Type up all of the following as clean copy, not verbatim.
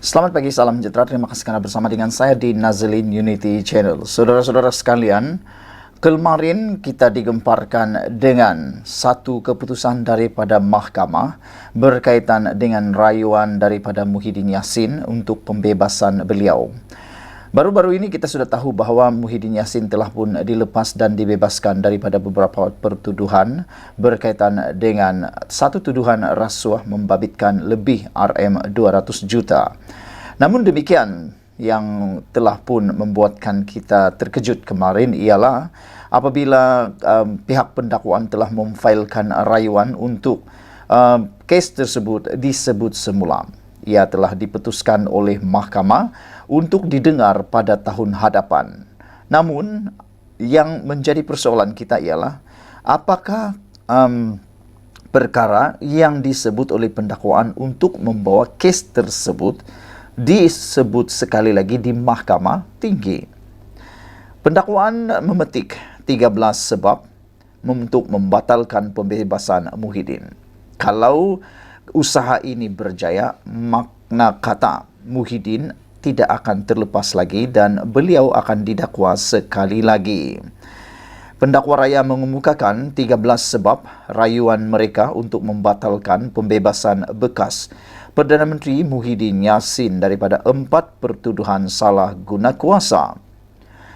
Selamat pagi, salam sejahtera. Terima kasih karena bersama dengan saya di Nazlin Unity Channel. Saudara-saudara sekalian, kemarin kita digemparkan dengan satu keputusan daripada mahkamah berkaitan dengan rayuan daripada Muhyiddin Yassin untuk pembebasan beliau. Baru-baru ini kita sudah tahu bahawa Muhyiddin Yassin telah pun dilepas dan dibebaskan daripada beberapa pertuduhan berkaitan dengan satu tuduhan rasuah membabitkan lebih RM200 juta. Namun demikian, yang telah pun membuatkan kita terkejut kemarin ialah apabila pihak pendakwaan telah memfailkan rayuan untuk kes tersebut disebut semula. Ia telah diputuskan oleh mahkamah untuk didengar pada tahun hadapan. Namun, yang menjadi persoalan kita ialah apakah perkara yang disebut oleh pendakwaan untuk membawa kes tersebut disebut sekali lagi di mahkamah tinggi. Pendakwaan memetik 13 sebab untuk membatalkan pembebasan Muhyiddin. Kalau usaha ini berjaya, makna kata Muhyiddin tidak akan terlepas lagi dan beliau akan didakwa sekali lagi. Pendakwa raya mengemukakan 13 sebab rayuan mereka untuk membatalkan pembebasan bekas Perdana Menteri Muhyiddin Yassin daripada 4 pertuduhan salah guna kuasa.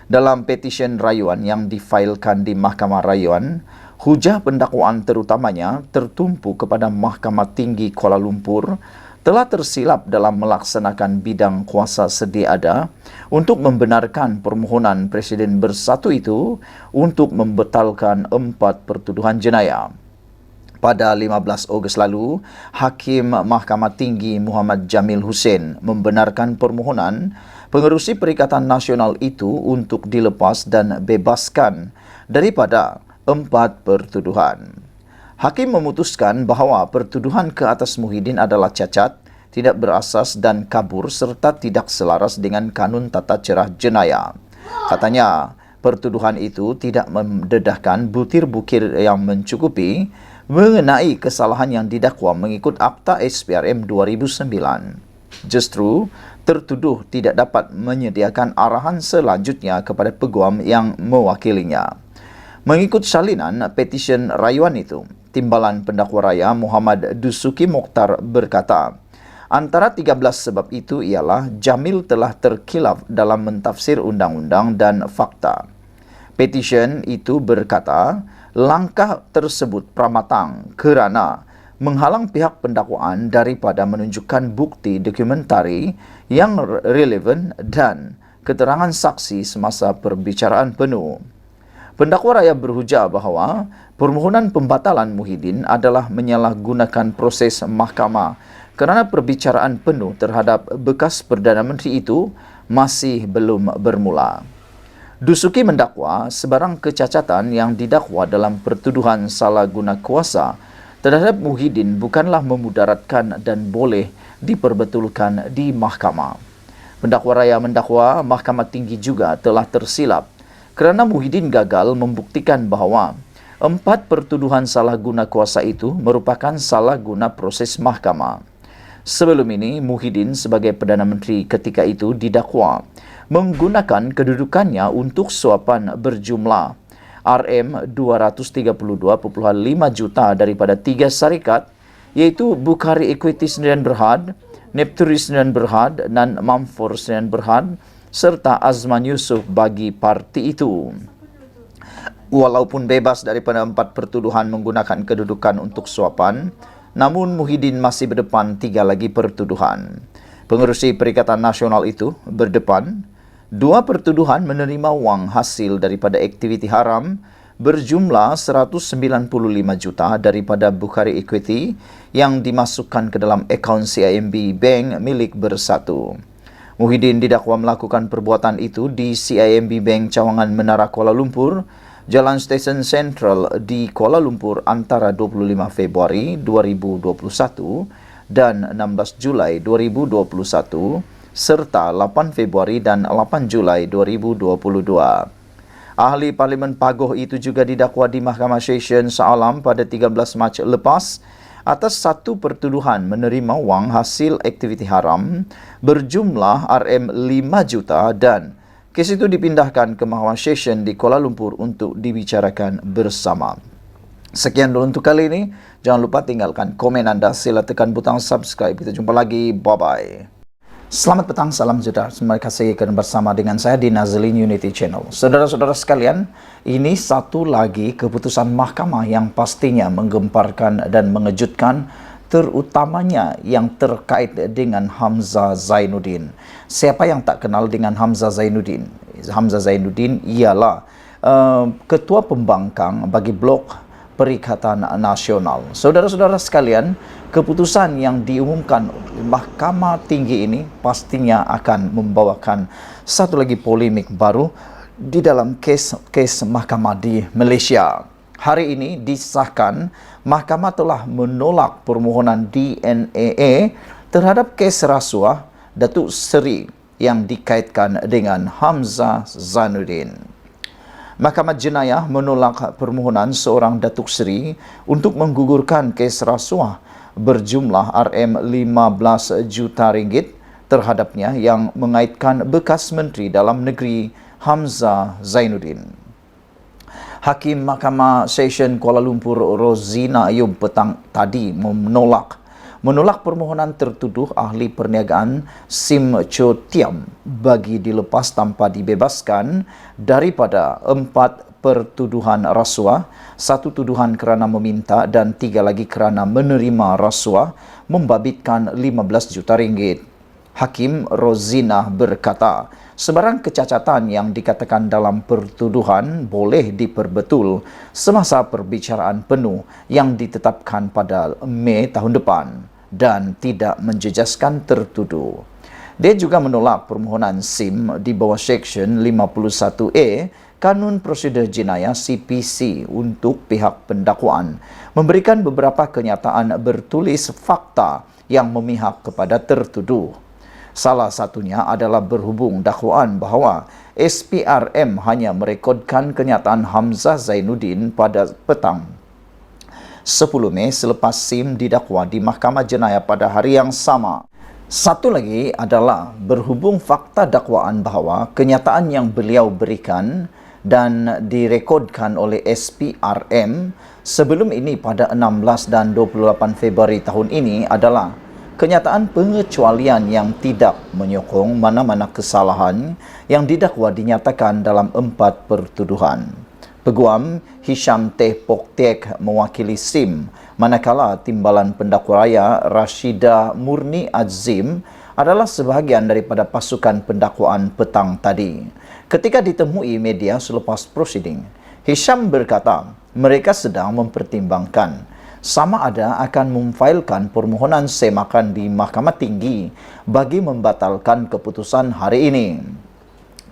Dalam petisyen rayuan yang difailkan di Mahkamah Rayuan, hujah pendakwaan terutamanya tertumpu kepada Mahkamah Tinggi Kuala Lumpur telah tersilap dalam melaksanakan bidang kuasa sedia ada untuk membenarkan permohonan Presiden Bersatu itu untuk membatalkan 4 pertuduhan jenayah. Pada 15 Ogos lalu, Hakim Mahkamah Tinggi Muhammad Jamil Hussein membenarkan permohonan pengerusi Perikatan Nasional itu untuk dilepas dan bebaskan daripada 4 pertuduhan. Hakim memutuskan bahawa pertuduhan ke atas Muhyiddin adalah cacat, tidak berasas dan kabur serta tidak selaras dengan kanun tata cerah jenayah. Katanya, pertuduhan itu tidak mendedahkan butir-butir yang mencukupi mengenai kesalahan yang didakwa mengikut Akta SPRM 2009. Justru, tertuduh tidak dapat menyediakan arahan selanjutnya kepada peguam yang mewakilinya. Mengikut salinan petisyen rayuan itu, Timbalan Pendakwa Raya Muhammad Dusuki Mokhtar berkata, antara 13 sebab itu ialah Jamil telah terkilaf dalam mentafsir undang-undang dan fakta. Petisyen itu berkata, langkah tersebut pramatang kerana menghalang pihak pendakwaan daripada menunjukkan bukti dokumentari yang relevan dan keterangan saksi semasa perbicaraan penuh. Pendakwa raya berhujah bahawa permohonan pembatalan Muhyiddin adalah menyalahgunakan proses mahkamah kerana perbicaraan penuh terhadap bekas Perdana Menteri itu masih belum bermula. Dusuki mendakwa sebarang kecacatan yang didakwa dalam pertuduhan salah guna kuasa terhadap Muhyiddin bukanlah memudaratkan dan boleh diperbetulkan di mahkamah. Pendakwa raya mendakwa Mahkamah Tinggi juga telah tersilap kerana Muhyiddin gagal membuktikan bahawa 4 pertuduhan salah guna kuasa itu merupakan salah guna proses mahkamah. Sebelum ini, Muhyiddin sebagai Perdana Menteri ketika itu didakwa menggunakan kedudukannya untuk suapan berjumlah RM232.5 juta daripada 3 syarikat iaitu Bukhari Equity Sdn Berhad, Nepturi Sdn Berhad dan Mamfor Sdn Berhad serta Azman Yusof bagi parti itu. Walaupun bebas daripada 4 pertuduhan menggunakan kedudukan untuk suapan, namun Muhyiddin masih berdepan 3 lagi pertuduhan. Pengerusi Perikatan Nasional itu berdepan 2 pertuduhan menerima wang hasil daripada aktiviti haram berjumlah 195 juta daripada Bukhari Equity yang dimasukkan ke dalam akaun CIMB Bank milik Bersatu. Muhyiddin didakwa melakukan perbuatan itu di CIMB Bank Cawangan Menara Kuala Lumpur, Jalan Stesen Sentral di Kuala Lumpur antara 25 Februari 2021 dan 16 Julai 2021 serta 8 Februari dan 8 Julai 2022. Ahli Parlimen Pagoh itu juga didakwa di Mahkamah Session Shah Alam pada 13 Mac lepas atas satu pertuduhan menerima wang hasil aktiviti haram berjumlah RM5 juta dan kes itu dipindahkan ke Mahkamah Session di Kuala Lumpur untuk dibicarakan bersama. Sekian dulu untuk kali ini. Jangan lupa tinggalkan komen anda. Sila tekan butang subscribe. Kita jumpa lagi. Bye-bye. Selamat petang, salam sejahtera. Terima kasih kerana bersama dengan saya di Nazlin Unity Channel. Saudara-saudara sekalian, ini satu lagi keputusan mahkamah yang pastinya menggemparkan dan mengejutkan, terutamanya yang terkait dengan Hamzah Zainuddin. Siapa yang tak kenal dengan Hamzah Zainuddin? Hamzah Zainuddin ialah Ketua Pembangkang bagi Blok Perikatan Nasional. Saudara-saudara sekalian, keputusan yang diumumkan oleh Mahkamah Tinggi ini pastinya akan membawakan satu lagi polemik baru di dalam kes mahkamah di Malaysia. Hari ini disahkan mahkamah telah menolak permohonan DNAA terhadap kes rasuah Datuk Seri yang dikaitkan dengan Hamzah Zainuddin. Mahkamah Jenayah menolak permohonan seorang Datuk Seri untuk menggugurkan kes rasuah berjumlah RM15 juta ringgit terhadapnya yang mengaitkan bekas Menteri Dalam Negeri Hamzah Zainuddin. Hakim Mahkamah Session Kuala Lumpur Rozina Ayub petang tadi menolak permohonan tertuduh ahli perniagaan Sim Cho Tiam bagi dilepas tanpa dibebaskan daripada 4 pertuduhan rasuah, 1 tuduhan kerana meminta dan 3 lagi kerana menerima rasuah membabitkan 15 juta ringgit. Hakim Rozina berkata, sebarang kecacatan yang dikatakan dalam pertuduhan boleh diperbetul semasa perbicaraan penuh yang ditetapkan pada Mei tahun depan dan tidak menjejaskan tertuduh. Dia juga menolak permohonan SIM di bawah Seksyen 51A Kanun Prosedur Jenayah CPC untuk pihak pendakwaan memberikan beberapa kenyataan bertulis fakta yang memihak kepada tertuduh. Salah satunya adalah berhubung dakwaan bahawa SPRM hanya merekodkan kenyataan Hamzah Zainuddin pada petang 10 Mei selepas SIM didakwa di Mahkamah Jenayah pada hari yang sama. Satu lagi adalah berhubung fakta dakwaan bahawa kenyataan yang beliau berikan dan direkodkan oleh SPRM sebelum ini pada 16 dan 28 Februari tahun ini adalah kenyataan pengecualian yang tidak menyokong mana-mana kesalahan yang didakwa dinyatakan dalam 4 pertuduhan. Peguam Hisham Teh Pok Tek mewakili SIM, manakala Timbalan Pendakwa Raya Rashida Murni Azim adalah sebahagian daripada pasukan pendakwaan petang tadi. Ketika ditemui media selepas prosiding, Hisham berkata mereka sedang mempertimbangkan sama ada akan memfailkan permohonan semakan di Mahkamah Tinggi bagi membatalkan keputusan hari ini.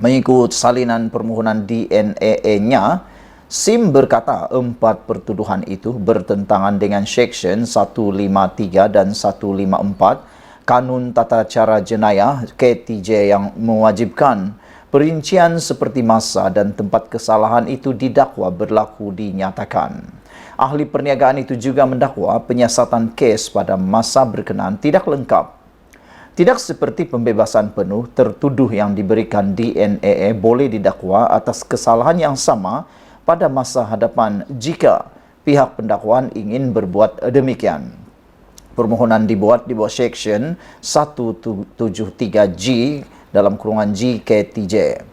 Mengikut salinan permohonan DNAA-nya, SIM berkata 4 pertuduhan itu bertentangan dengan Seksyen 153 dan 154 Kanun Tata Cara Jenayah KTJ yang mewajibkan perincian seperti masa dan tempat kesalahan itu didakwa berlaku dinyatakan. Ahli perniagaan itu juga mendakwa penyiasatan kes pada masa berkenaan tidak lengkap. Tidak seperti pembebasan penuh, tertuduh yang diberikan DNAA boleh didakwa atas kesalahan yang sama pada masa hadapan jika pihak pendakwaan ingin berbuat demikian. Permohonan dibuat di bawah Seksyen 173G dalam kurungan GKTJ.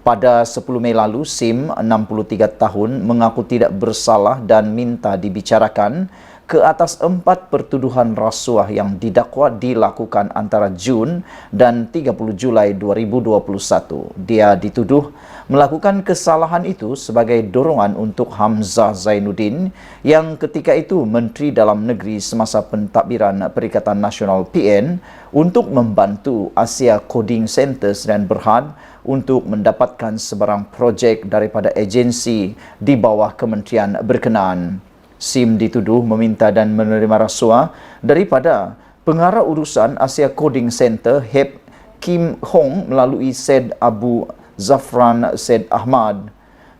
Pada 10 Mei lalu, SIM 63 tahun mengaku tidak bersalah dan minta dibicarakan ke atas 4 pertuduhan rasuah yang didakwa dilakukan antara Jun dan 30 Julai 2021. Dia dituduh melakukan kesalahan itu sebagai dorongan untuk Hamzah Zainuddin yang ketika itu Menteri Dalam Negeri semasa pentadbiran Perikatan Nasional PN untuk membantu Asia Coding Centres dan Berhad untuk mendapatkan sebarang projek daripada agensi di bawah kementerian berkenaan. SIM dituduh meminta dan menerima rasuah daripada pengarah urusan Asia Coding Center Hep Kim Hong melalui Said Abu Zafran Said Ahmad.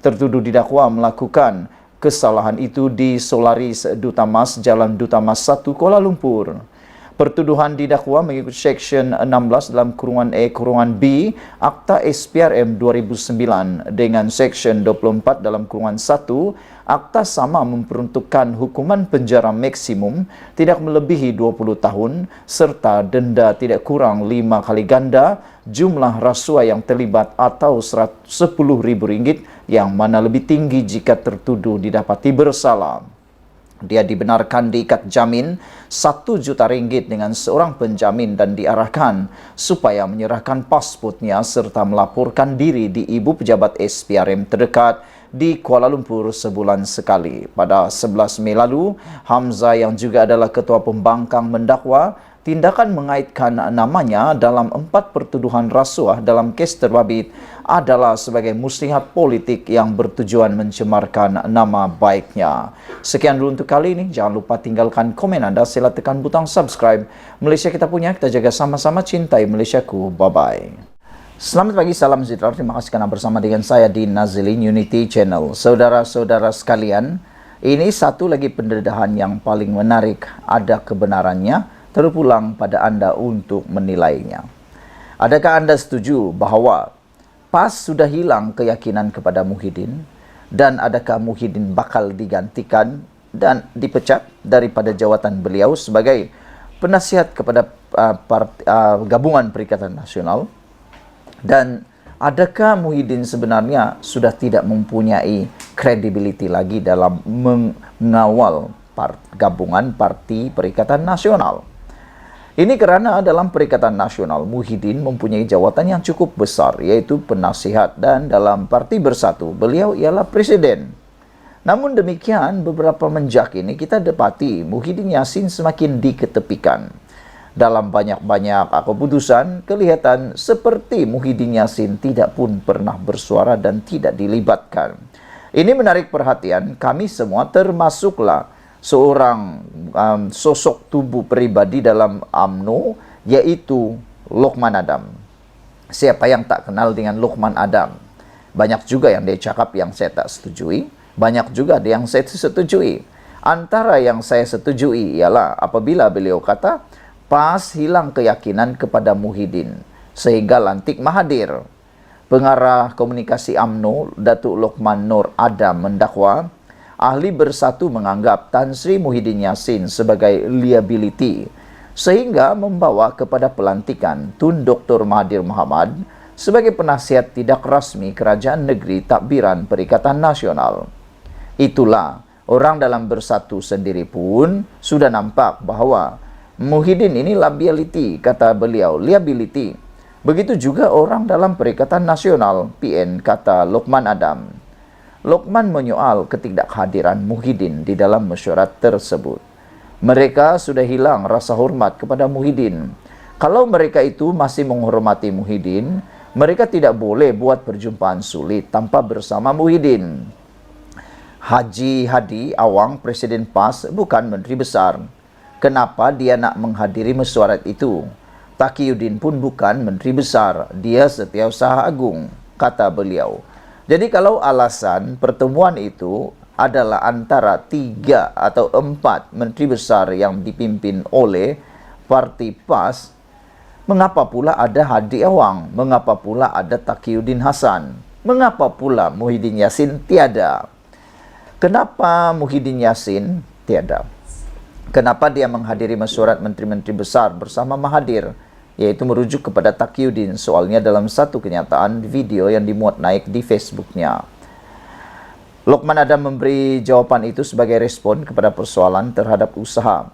Tertuduh didakwa melakukan Kesalahan itu di Solaris Duta Mas, Jalan Duta Mas 1, Kuala Lumpur. Pertuduhan didakwa mengikut Seksyen 16 dalam kurungan E kurungan B Akta SPRM 2009 dengan Seksyen 24 dalam kurungan 1 Akta sama memperuntukkan hukuman penjara maksimum tidak melebihi 20 tahun serta denda tidak kurang 5 kali ganda jumlah rasuah yang terlibat atau Rp10.000 yang mana lebih tinggi jika tertuduh didapati bersalah. Dia dibenarkan diikat jamin Rp1 juta dengan seorang penjamin dan diarahkan supaya menyerahkan pasportnya serta melaporkan diri di Ibu Pejabat SPRM terdekat di Kuala Lumpur sebulan sekali. Pada 11 Mei lalu, Hamzah yang juga adalah Ketua Pembangkang mendakwa tindakan mengaitkan namanya dalam 4 pertuduhan rasuah dalam kes terbabit adalah sebagai muslihat politik yang bertujuan mencemarkan nama baiknya. Sekian dulu untuk kali ini. Jangan lupa tinggalkan komen Anda. Sila tekan butang subscribe. Malaysia kita punya, kita jaga sama-sama, cintai Malaysiaku. Bye-bye. Selamat pagi, salam sejahtera. Terima kasih karena bersama dengan saya di Nazilin Unity Channel. Saudara-saudara sekalian, ini satu lagi pendedahan yang paling menarik. Ada kebenarannya, terpulang pada Anda untuk menilainya. Adakah Anda setuju bahawa PAS sudah hilang keyakinan kepada Muhyiddin dan adakah Muhyiddin bakal digantikan dan dipecat daripada jawatan beliau sebagai penasihat kepada Gabungan Perikatan Nasional? Dan adakah Muhyiddin sebenarnya sudah tidak mempunyai kredibiliti lagi dalam mengawal Gabungan Parti Perikatan Nasional? Ini kerana dalam Perikatan Nasional, Muhyiddin mempunyai jawatan yang cukup besar, yaitu penasihat, dan dalam Parti Bersatu, beliau ialah Presiden. Namun demikian, beberapa menjak ini kita dapati Muhyiddin Yassin semakin diketepikan. Dalam banyak-banyak keputusan, kelihatan seperti Muhyiddin Yassin tidak pun pernah bersuara dan tidak dilibatkan. Ini menarik perhatian kami semua, termasuklah seorang sosok tubuh pribadi dalam UMNO, yaitu Lokman Adam. Siapa yang tak kenal dengan Lokman Adam? Banyak juga yang dia cakap yang saya tak setujui, banyak juga yang saya setujui. Antara yang saya setujui ialah apabila beliau kata PAS hilang keyakinan kepada Muhyiddin sehingga lantik Mahathir. Pengarah komunikasi UMNO Datuk Lokman Nur Adam mendakwa Ahli Bersatu menganggap Tan Sri Muhyiddin Yassin sebagai liability sehingga membawa kepada pelantikan Tun Dr. Mahathir Mohamad sebagai penasihat tidak rasmi Kerajaan Negeri Takbiran Perikatan Nasional. Itulah, orang dalam Bersatu sendiri pun sudah nampak bahawa Muhyiddin ini liability, kata beliau, liability. Begitu juga orang dalam Perikatan Nasional, PN, kata Lokman Adam. Lokman menyoal ketidakhadiran Muhyiddin di dalam mesyuarat tersebut. Mereka sudah hilang rasa hormat kepada Muhyiddin. Kalau mereka itu masih menghormati Muhyiddin, mereka tidak boleh buat perjumpaan sulit tanpa bersama Muhyiddin. Haji Hadi Awang, Presiden PAS, bukan Menteri Besar. Kenapa dia nak menghadiri mesyuarat itu? Taqiyuddin pun bukan Menteri Besar. Dia Setiausaha Agung, kata beliau. Jadi kalau alasan pertemuan itu adalah antara 3 atau 4 menteri besar yang dipimpin oleh Parti PAS, mengapa pula ada Hadi Awang? Mengapa pula ada Taqiyuddin Hasan? Mengapa pula Muhyiddin Yassin tiada? Kenapa Muhyiddin Yassin tiada? Kenapa dia menghadiri mesyuarat menteri-menteri besar bersama Mahathir? Yaitu merujuk kepada Taqiyuddin, soalnya dalam satu kenyataan video yang dimuat naik di Facebooknya. Lokman Adam memberi jawapan itu sebagai respon kepada persoalan terhadap usaha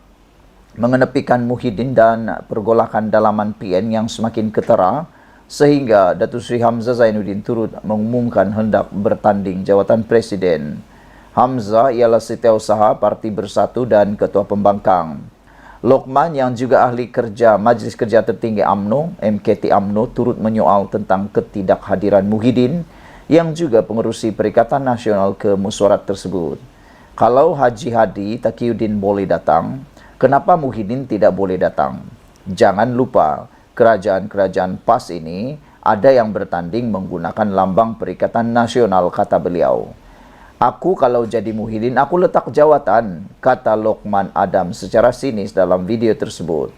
mengenepikan Muhyiddin dan pergolakan dalaman PN yang semakin ketara, sehingga Datuk Seri Hamzah Zainuddin turut mengumumkan hendak bertanding jawatan Presiden. Hamzah ialah Setiausaha Parti Bersatu dan Ketua Pembangkang. Lokman yang juga ahli kerja Majlis Kerja Tertinggi UMNO, MKT UMNO, turut menyoal tentang ketidakhadiran Muhyiddin yang juga pengerusi Perikatan Nasional ke mesyuarat tersebut. Kalau Haji Hadi Taqiyuddin boleh datang, kenapa Muhyiddin tidak boleh datang? Jangan lupa, kerajaan-kerajaan PAS ini ada yang bertanding menggunakan lambang Perikatan Nasional, kata beliau. Aku kalau jadi Muhyiddin, aku letak jawatan, kata Lokman Adam secara sinis dalam video tersebut.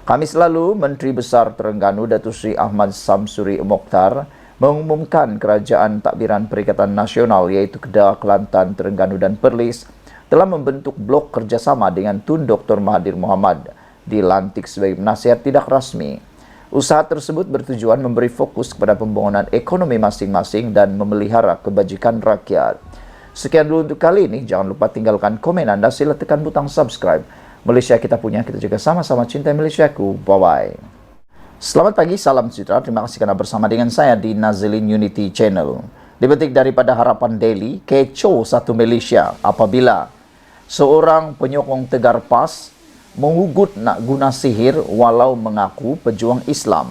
Kamis lalu, Menteri Besar Terengganu Datuk Seri Ahmad Samsuri Mokhtar mengumumkan Kerajaan Takbiran Perikatan Nasional iaitu Kedah, Kelantan, Terengganu dan Perlis telah membentuk blok kerjasama dengan Tun Dr. Mahathir Mohamad dilantik sebagai penasihat tidak rasmi. Usaha tersebut bertujuan memberi fokus kepada pembangunan ekonomi masing-masing dan memelihara kebajikan rakyat. Sekian dulu untuk kali ini. Jangan lupa tinggalkan komen Anda, sila tekan butang subscribe. Malaysia kita punya, kita juga sama-sama cintai Malaysiaku. Bye-bye. Selamat pagi, salam sejahtera. Terima kasih kerana bersama dengan saya di Nazilin Unity Channel. Dipetik daripada Harapan Daily, kecoh satu Malaysia apabila seorang penyokong Tegar PAS mengugut nak guna sihir walau mengaku pejuang Islam.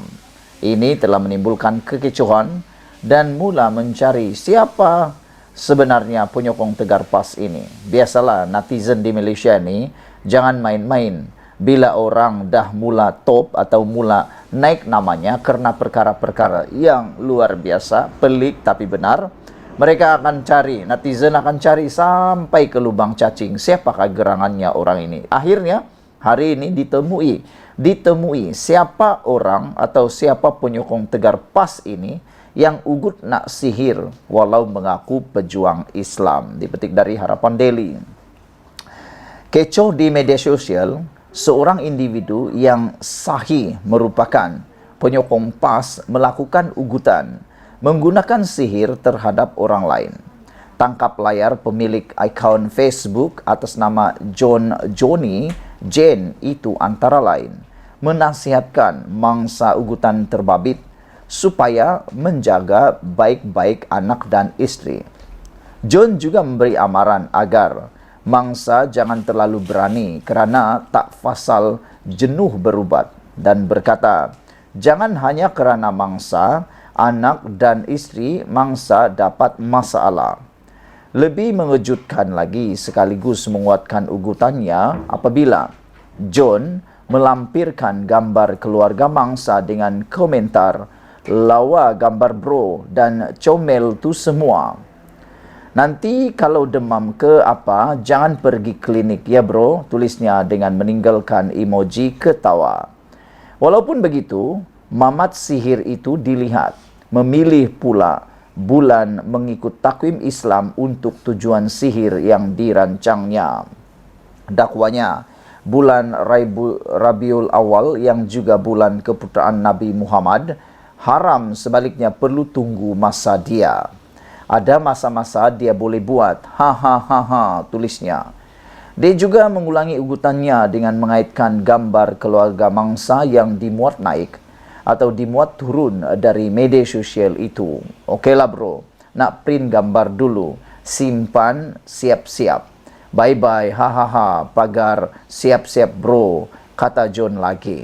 Ini telah menimbulkan kekecohan dan mula mencari siapa sebenarnya penyokong Tegar PAS ini. Biasalah netizen di Malaysia ni jangan main-main. Bila orang dah mula top atau mula naik namanya kerana perkara-perkara yang luar biasa, pelik tapi benar, mereka akan cari, netizen akan cari sampai ke lubang cacing siapakah gerangannya orang ini. Akhirnya hari ini ditemui siapa orang atau siapa penyokong Tegar PAS ini yang ugut nak sihir walau mengaku pejuang Islam. Dipetik dari Harapan Daily. Kecoh di media sosial, seorang individu yang sahih merupakan penyokong PAS melakukan ugutan menggunakan sihir terhadap orang lain. Tangkap layar pemilik akaun Facebook atas nama Johnny Jane itu antara lain menasihatkan mangsa ugutan terbabit supaya menjaga baik-baik anak dan isteri. John juga memberi amaran agar mangsa jangan terlalu berani kerana tak fasal jenuh berubat dan berkata, jangan hanya kerana mangsa, anak dan isteri mangsa dapat masalah. Lebih mengejutkan lagi sekaligus menguatkan ugutannya apabila John melampirkan gambar keluarga mangsa dengan komentar, lawa gambar bro dan comel tu semua. Nanti kalau demam ke apa, jangan pergi klinik ya bro, tulisnya dengan meninggalkan emoji ketawa. Walaupun begitu, mamat sihir itu dilihat, memilih pula bulan mengikut takwim Islam untuk tujuan sihir yang dirancangnya. Dakwanya, bulan Rabiul Awal yang juga bulan keputraan Nabi Muhammad, haram sebaliknya perlu tunggu masa dia. Ada masa-masa dia boleh buat, tulisnya. Dia juga mengulangi ugutannya dengan mengaitkan gambar keluarga mangsa yang dimuat naik atau dimuat turun dari media sosial itu. Okeylah bro, nak print gambar dulu, simpan, siap-siap. Bye-bye, pagar, siap-siap bro, kata John lagi.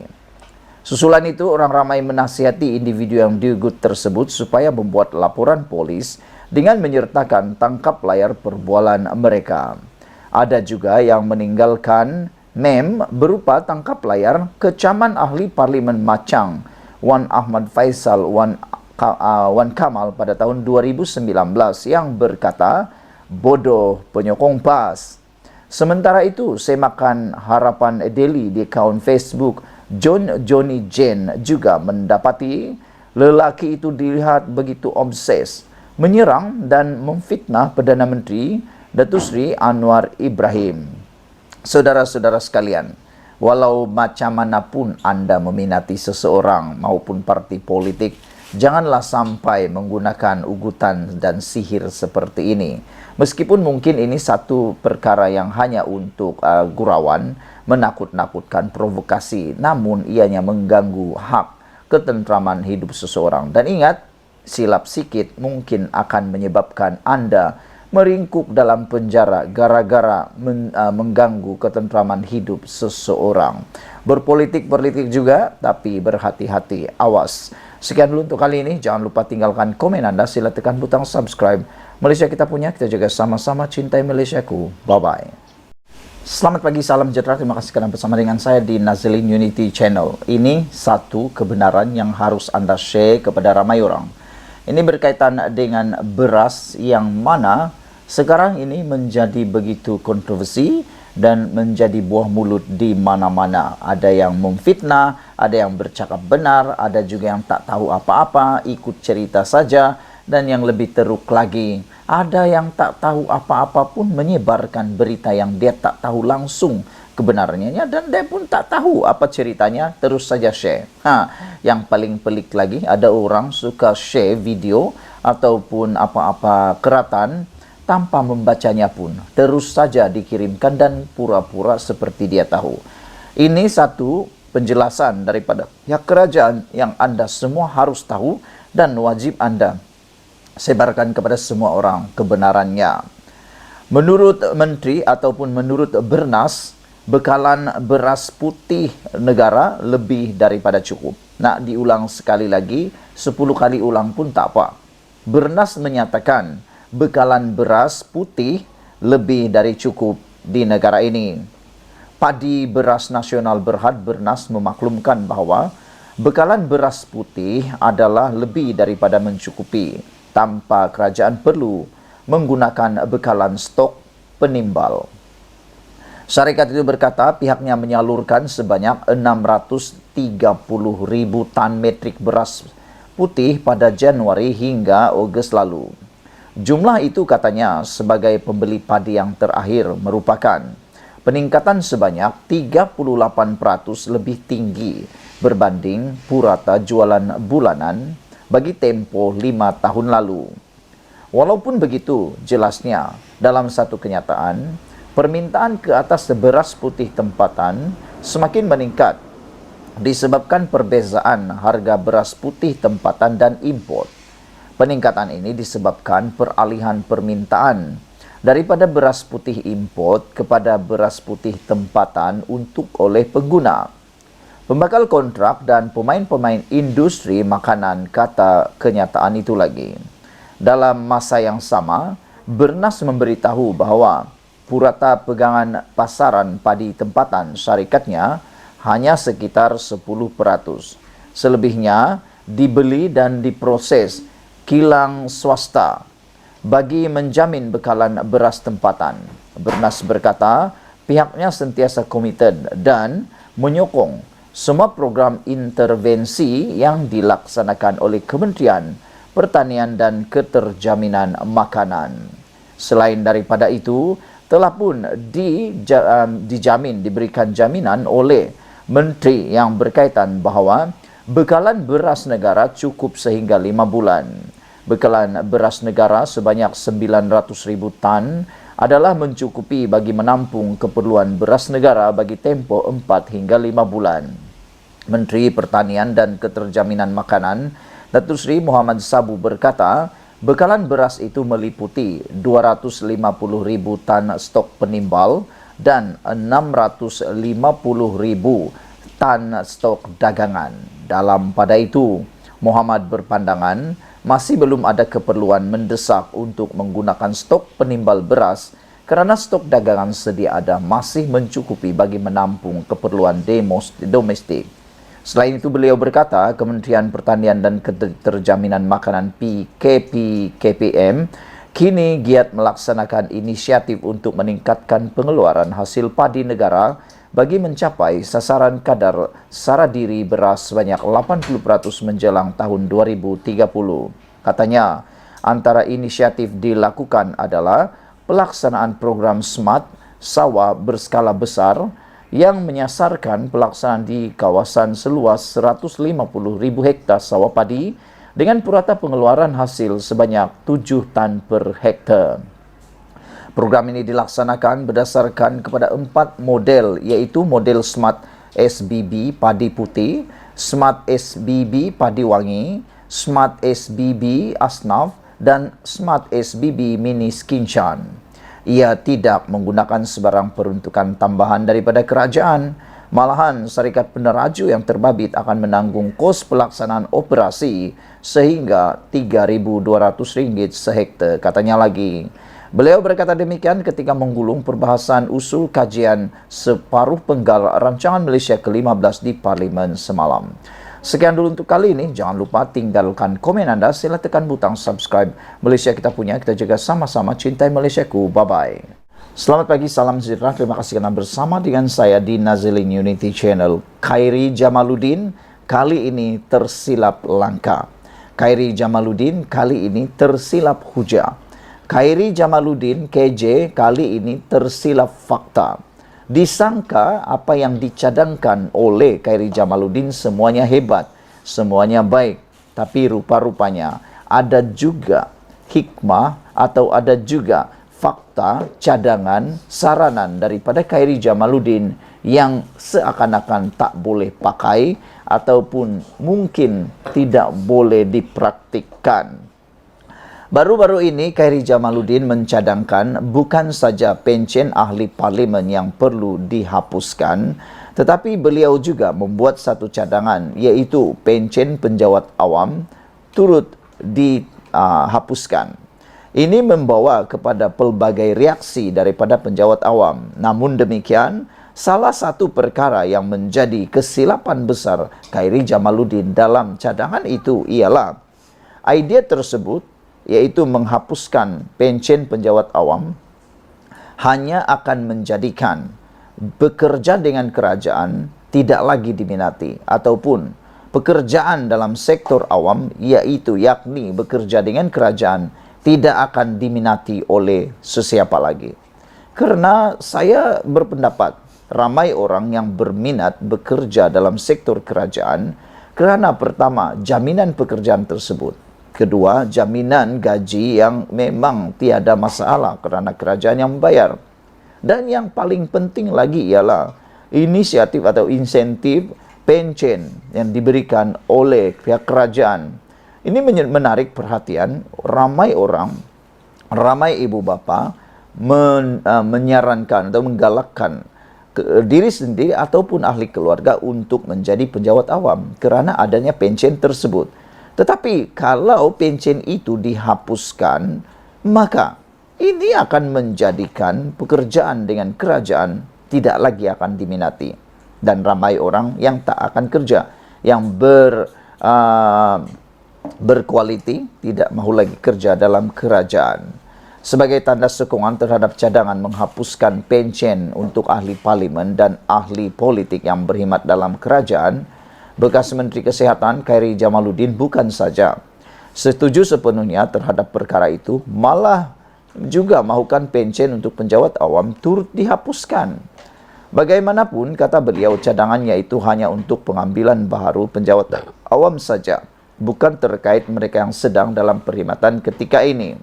Susulan itu, orang ramai menasihati individu yang diugut tersebut supaya membuat laporan polis dengan menyertakan tangkap layar perbualan mereka. Ada juga yang meninggalkan meme berupa tangkap layar kecaman ahli Parlimen Machang, Wan Ahmad Faisal Wan Kamal pada tahun 2019 yang berkata, bodoh penyokong PAS. Sementara itu, semakan Harapan Daily di akaun Facebook, Johnny Jane juga mendapati lelaki itu dilihat begitu obses menyerang dan memfitnah Perdana Menteri Datuk Seri Anwar Ibrahim. Saudara-saudara sekalian, walau macam manapun anda meminati seseorang maupun parti politik, janganlah sampai menggunakan ugutan dan sihir seperti ini. Meskipun mungkin ini satu perkara yang hanya untuk gurauan, menakut-nakutkan, provokasi, namun ianya mengganggu hak ketentraman hidup seseorang. Dan ingat, silap sikit mungkin akan menyebabkan anda meringkuk dalam penjara gara-gara mengganggu ketentraman hidup seseorang. Berpolitik juga, tapi berhati-hati, awas. Sekian dulu untuk kali ini. Jangan lupa tinggalkan komen anda, sila tekan butang subscribe. Malaysia kita punya, kita juga sama-sama cintai Malaysiaku. Bye-bye. Selamat pagi, salam sejahtera. Terima kasih kerana bersama dengan saya di Nazilin Unity Channel. Ini satu kebenaran yang harus anda share kepada ramai orang. Ini berkaitan dengan beras yang mana sekarang ini menjadi begitu kontroversi dan menjadi buah mulut di mana-mana. Ada yang memfitnah, ada yang bercakap benar, ada juga yang tak tahu apa-apa, ikut cerita saja, dan yang lebih teruk lagi, ada yang tak tahu apa-apa pun menyebarkan berita yang dia tak tahu langsung kebenarannya, dan dia pun tak tahu apa ceritanya, terus saja share. Yang paling pelik lagi, ada orang suka share video ataupun apa-apa keratan tanpa membacanya pun, terus saja dikirimkan dan pura-pura seperti dia tahu. Ini satu penjelasan daripada pihak kerajaan yang Anda semua harus tahu dan wajib Anda sebarkan kepada semua orang kebenarannya. Menurut Menteri ataupun menurut Bernas, bekalan beras putih negara lebih daripada cukup. Nak diulang sekali lagi, 10 kali ulang pun tak apa. Bernas menyatakan bekalan beras putih lebih dari cukup di negara ini. Padi Beras Nasional Berhad Bernas memaklumkan bahawa bekalan beras putih adalah lebih daripada mencukupi, tanpa kerajaan perlu menggunakan bekalan stok penimbal. Syarikat itu berkata pihaknya menyalurkan sebanyak 630,000 tan metrik beras putih pada Januari hingga Ogos lalu. Jumlah itu katanya sebagai pembeli padi yang terakhir merupakan peningkatan sebanyak 38% lebih tinggi berbanding purata jualan bulanan bagi tempoh 5 tahun lalu. Walaupun begitu, jelasnya dalam satu kenyataan, permintaan ke atas beras putih tempatan semakin meningkat disebabkan perbezaan harga beras putih tempatan dan import. Peningkatan ini disebabkan peralihan permintaan daripada beras putih import kepada beras putih tempatan untuk oleh pengguna. Pembakal kontrak dan pemain-pemain industri makanan kata kenyataan itu lagi. Dalam masa yang sama, Bernas memberitahu bahawa purata pegangan pasaran padi tempatan syarikatnya hanya sekitar 10%. Selebihnya dibeli dan diproses kilang swasta bagi menjamin bekalan beras tempatan. Bernas berkata pihaknya sentiasa komited dan menyokong semua program intervensi yang dilaksanakan oleh Kementerian Pertanian dan Keterjaminan Makanan. Selain daripada itu, telah pun diberikan jaminan oleh Menteri yang berkaitan bahawa bekalan beras negara cukup sehingga 5 bulan. Bekalan beras negara sebanyak 900,000 tan adalah mencukupi bagi menampung keperluan beras negara bagi tempoh 4 hingga 5 bulan. Menteri Pertanian dan Keterjaminan Makanan, Datuk Seri Muhammad Sabu berkata, bekalan beras itu meliputi 250,000 tan stok penimbal dan 650,000 tan stok dagangan. Dalam pada itu, Muhammad berpandangan masih belum ada keperluan mendesak untuk menggunakan stok penimbal beras kerana stok dagangan sedia ada masih mencukupi bagi menampung keperluan domestik. Selain itu, beliau berkata Kementerian Pertanian dan Keterjaminan Makanan KPM kini giat melaksanakan inisiatif untuk meningkatkan pengeluaran hasil padi negara bagi mencapai sasaran kadar sara diri beras sebanyak 80% menjelang tahun 2030. Katanya, antara inisiatif dilakukan adalah pelaksanaan program Smart Sawah berskala besar yang menyasarkan pelaksanaan di kawasan seluas 150,000 hektar sawah padi dengan purata pengeluaran hasil sebanyak 7 tan per hektar. Program ini dilaksanakan berdasarkan kepada 4 model, iaitu model Smart SBB Padi Putih, Smart SBB Padi Wangi, Smart SBB Asnaf, dan Smart SBB Mini Skinchan. Ia tidak menggunakan sebarang peruntukan tambahan daripada kerajaan. Malahan, syarikat peneraju yang terbabit akan menanggung kos pelaksanaan operasi sehingga RM3,200 sehektar, katanya lagi. Beliau berkata demikian ketika menggulung perbahasan usul kajian separuh penggal rancangan Malaysia ke-15 di Parlimen semalam. Sekian dulu untuk kali ini. Jangan lupa tinggalkan komen Anda. Sila tekan butang subscribe. Malaysia kita punya, kita juga sama-sama cintai Malaysiaku. Bye-bye. Selamat pagi, salam sejahtera. Terima kasih kerana bersama dengan saya di Nazilin Unity Channel. Khairi Jamaluddin kali ini tersilap langkah. Khairi Jamaluddin kali ini tersilap hujah. Khairi Jamaluddin KJ kali ini tersilap fakta. Disangka apa yang dicadangkan oleh Khairi Jamaluddin semuanya hebat, semuanya baik. Tapi rupa-rupanya ada juga hikmah atau ada juga fakta, cadangan, saranan daripada Khairi Jamaluddin yang seakan-akan tak boleh pakai ataupun mungkin tidak boleh dipraktikkan. Baru-baru ini Khairi Jamaluddin mencadangkan bukan saja pencen ahli parlimen yang perlu dihapuskan, tetapi beliau juga membuat satu cadangan, iaitu pencen penjawat awam turut dihapuskan. Ini membawa kepada pelbagai reaksi daripada penjawat awam. Namun demikian, salah satu perkara yang menjadi kesilapan besar Khairi Jamaluddin dalam cadangan itu ialah idea tersebut, iaitu menghapuskan pencen penjawat awam, hanya akan menjadikan bekerja dengan kerajaan tidak lagi diminati, ataupun pekerjaan dalam sektor awam, yakni bekerja dengan kerajaan, tidak akan diminati oleh sesiapa lagi. Kerana saya berpendapat ramai orang yang berminat bekerja dalam sektor kerajaan kerana pertama, jaminan pekerjaan tersebut. Kedua, jaminan gaji yang memang tiada masalah kerana kerajaan yang membayar. Dan yang paling penting lagi ialah inisiatif atau insentif pencen yang diberikan oleh pihak kerajaan. Ini menarik perhatian ramai orang, ramai ibu bapa menyarankan atau menggalakkan diri sendiri ataupun ahli keluarga untuk menjadi penjawat awam kerana adanya pencen tersebut. Tetapi kalau pencen itu dihapuskan, maka ini akan menjadikan pekerjaan dengan kerajaan tidak lagi akan diminati. Dan ramai orang yang tak akan kerja, yang berkualiti, tidak mahu lagi kerja dalam kerajaan. Sebagai tanda sokongan terhadap cadangan menghapuskan pencen untuk ahli parlimen dan ahli politik yang berkhidmat dalam kerajaan, bekas Menteri Kesihatan Khairi Jamaluddin bukan saja setuju sepenuhnya terhadap perkara itu, malah juga mahukan pencen untuk penjawat awam turut dihapuskan. Bagaimanapun, kata beliau, cadangannya itu hanya untuk pengambilan baharu penjawat awam saja, bukan terkait mereka yang sedang dalam perkhidmatan ketika ini.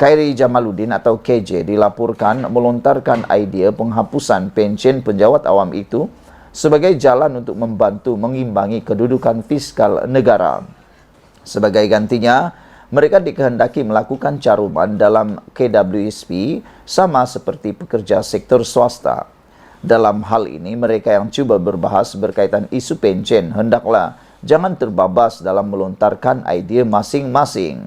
Khairi Jamaluddin atau KJ dilaporkan melontarkan idea penghapusan pencen penjawat awam itu sebagai jalan untuk membantu mengimbangi kedudukan fiskal negara. Sebagai gantinya, mereka dikehendaki melakukan caruman dalam KWSP sama seperti pekerja sektor swasta. Dalam hal ini, mereka yang cuba berbahas berkaitan isu pencen hendaklah jangan terbabas dalam melontarkan idea masing-masing.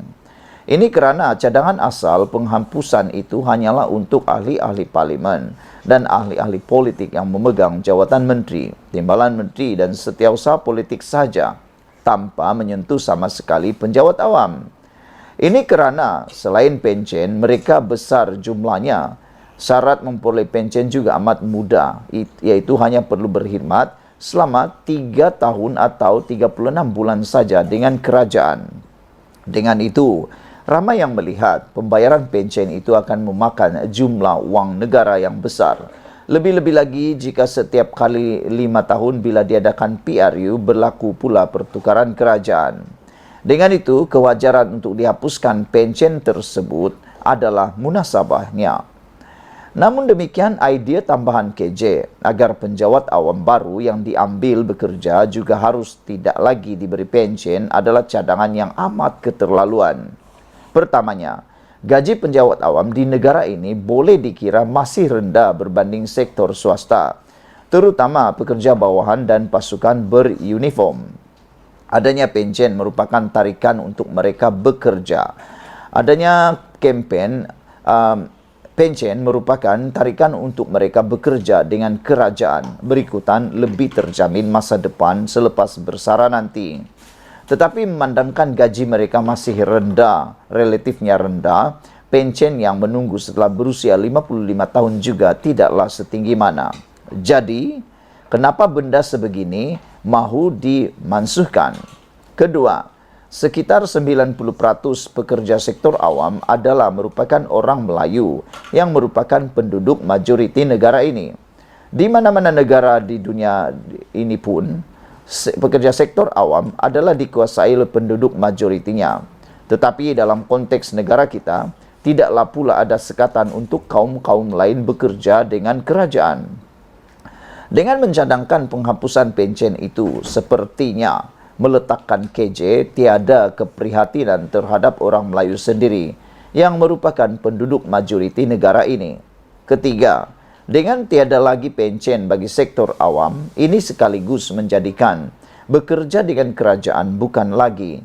Ini kerana cadangan asal penghapusan itu hanyalah untuk ahli-ahli parlimen dan ahli-ahli politik yang memegang jawatan menteri, timbalan menteri dan setiausaha politik saja, tanpa menyentuh sama sekali penjawat awam. Ini kerana selain pencen, mereka besar jumlahnya. Syarat memperoleh pencen juga amat mudah, iaitu hanya perlu berkhidmat selama 3 tahun atau 36 bulan saja dengan kerajaan. Dengan itu, ramai yang melihat pembayaran pencen itu akan memakan jumlah wang negara yang besar. Lebih-lebih lagi jika setiap kali 5 tahun bila diadakan PRU berlaku pula pertukaran kerajaan. Dengan itu, kewajaran untuk dihapuskan pencen tersebut adalah munasabahnya. Namun demikian, idea tambahan KJ agar penjawat awam baru yang diambil bekerja juga harus tidak lagi diberi pencen adalah cadangan yang amat keterlaluan. Pertamanya, gaji penjawat awam di negara ini boleh dikira masih rendah berbanding sektor swasta, terutama pekerja bawahan dan pasukan beruniform. Adanya pencen merupakan tarikan untuk mereka bekerja. Adanya kempen Pencen merupakan tarikan untuk mereka bekerja dengan kerajaan. Berikutan lebih terjamin masa depan selepas bersara nanti. Tetapi memandangkan gaji mereka masih rendah, relatifnya rendah, pencen yang menunggu setelah berusia 55 tahun juga tidaklah setinggi mana. Jadi, kenapa benda sebegini mahu dimansuhkan? Kedua, sekitar 90% pekerja sektor awam adalah merupakan orang Melayu yang merupakan penduduk majoriti negara ini. Di mana-mana negara di dunia ini pun, pekerja sektor awam adalah dikuasai oleh penduduk majoritinya. Tetapi dalam konteks negara kita, tidaklah pula ada sekatan untuk kaum-kaum lain bekerja dengan kerajaan. Dengan mencadangkan penghapusan pencen itu, sepertinya meletakkan KJ tiada keprihatinan terhadap orang Melayu sendiri yang merupakan penduduk majoriti negara ini. Ketiga, dengan tiada lagi pencen bagi sektor awam, ini sekaligus menjadikan bekerja dengan kerajaan bukan lagi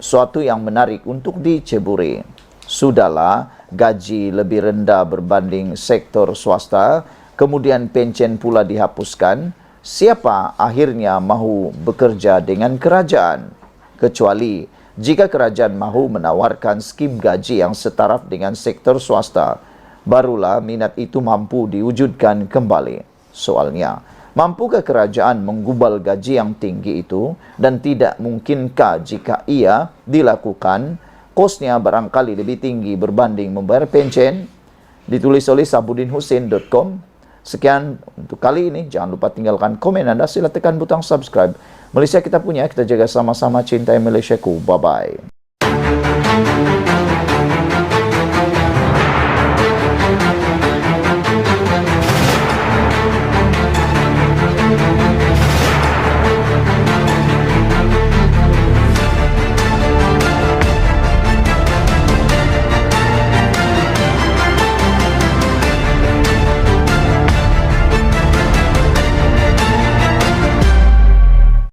suatu yang menarik untuk diceburi. Sudahlah, gaji lebih rendah berbanding sektor swasta, kemudian pencen pula dihapuskan. Siapa akhirnya mahu bekerja dengan kerajaan? Kecuali jika kerajaan mahu menawarkan skim gaji yang setaraf dengan sektor swasta, barulah minat itu mampu diwujudkan kembali. Soalnya, mampukah kerajaan menggubal gaji yang tinggi itu, dan tidak mungkinkah jika ia dilakukan, kosnya barangkali lebih tinggi berbanding membayar pencen? Ditulis oleh sabudinhusein.com. Sekian untuk kali ini. Jangan lupa tinggalkan komen Anda. Sila tekan butang subscribe. Malaysia kita punya, kita jaga sama-sama. Cintai Malaysiaku. Bye-bye.